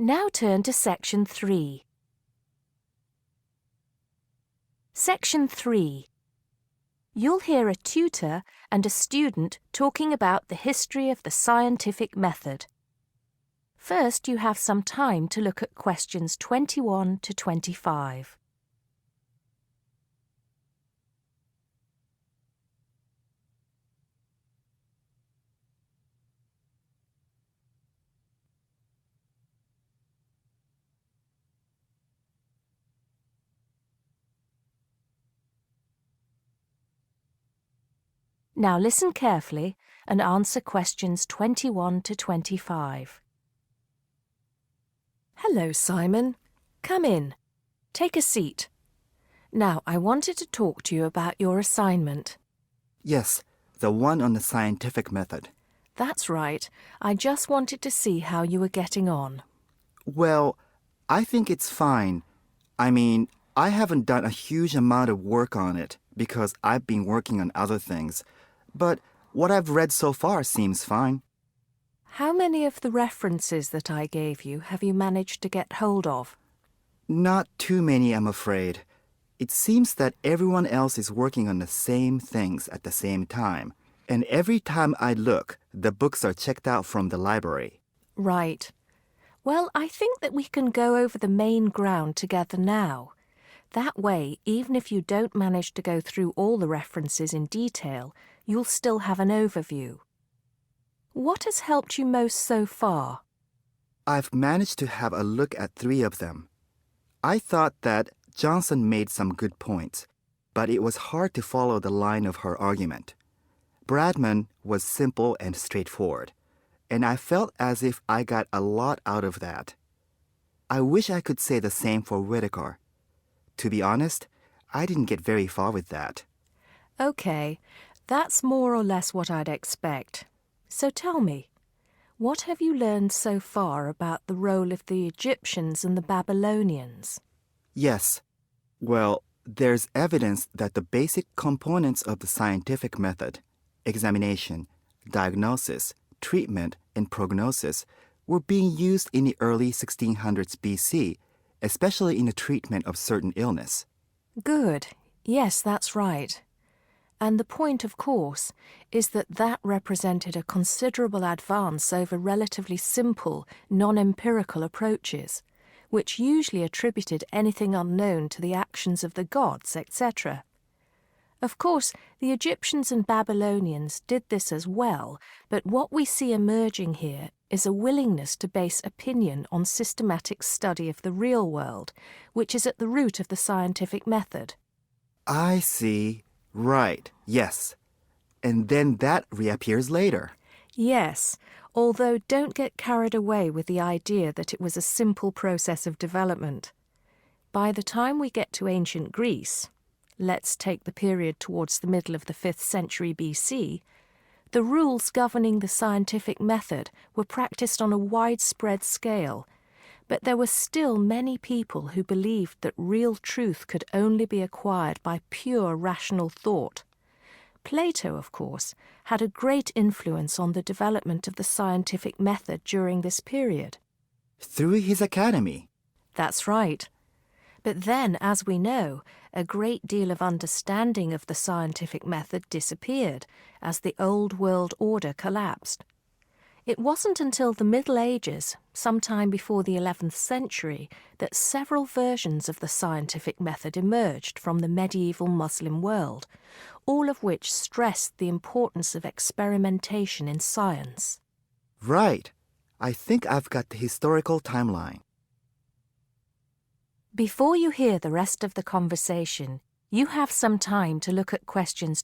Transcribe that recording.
Now turn to Section 3. Section 3. You'll hear a tutor and a student talking about the history of the scientific method. First, you have some time to look at questions 21 to 25. Now listen carefully and answer questions 21 to 25. Hello, Simon. Come in. Take a seat. Now, I wanted to talk to you about your assignment. Yes, the one on the scientific method. That's right. I just wanted to see how you were getting on. Well, I think it's fine. I mean, I haven't done a huge amount of work on it because I've been working on other things. But what I've read so far seems fine. How many of the references that I gave you have you managed to get hold of? Not too many, I'm afraid. It seems that everyone else is working on the same things at the same time. And every time I look, the books are checked out from the library. Right. Well, I think that we can go over the main ground together now. That way, even if you don't manage to go through all the references in detail, you'll still have an overview. What has helped you most so far? I've managed to have a look at 3 of them. I thought that Johnson made some good points, but it was hard to follow the line of her argument. Bradman was simple and straightforward, and I felt as if I got a lot out of that. I wish I could say the same for Whittaker. To be honest, I didn't get very far with that. Okay, that's more or less what I'd expect. So tell me, what have you learned so far about the role of the Egyptians and the Babylonians? Yes. Well, there's evidence that the basic components of the scientific method, examination, diagnosis, treatment, and prognosis, were being used in the early 1600s BC, especially in the treatment of certain illness. Good. Yes, that's right. And the point, of course, is that that represented a considerable advance over relatively simple, non-empirical approaches, which usually attributed anything unknown to the actions of the gods, etc. Of course, the Egyptians and Babylonians did this as well, but what we see emerging here is a willingness to base opinion on systematic study of the real world, which is at the root of the scientific method. I see. Right, yes. And then that reappears later. Yes, although don't get carried away with the idea that it was a simple process of development. By the time we get to ancient Greece, let's take the period towards the middle of the 5th century BC, the rules governing the scientific method were practiced on a widespread scale, but there were still many people who believed that real truth could only be acquired by pure rational thought. Plato, of course, had a great influence on the development of the scientific method during this period. Through his academy. That's right. But then, as we know, a great deal of understanding of the scientific method disappeared as the old world order collapsed. It wasn't until the Middle Ages, sometime before the 11th century, that several versions of the scientific method emerged from the medieval Muslim world, all of which stressed the importance of experimentation in science. Right. I think I've got the historical timeline. Before you hear the rest of the conversation, you have some time to look at questions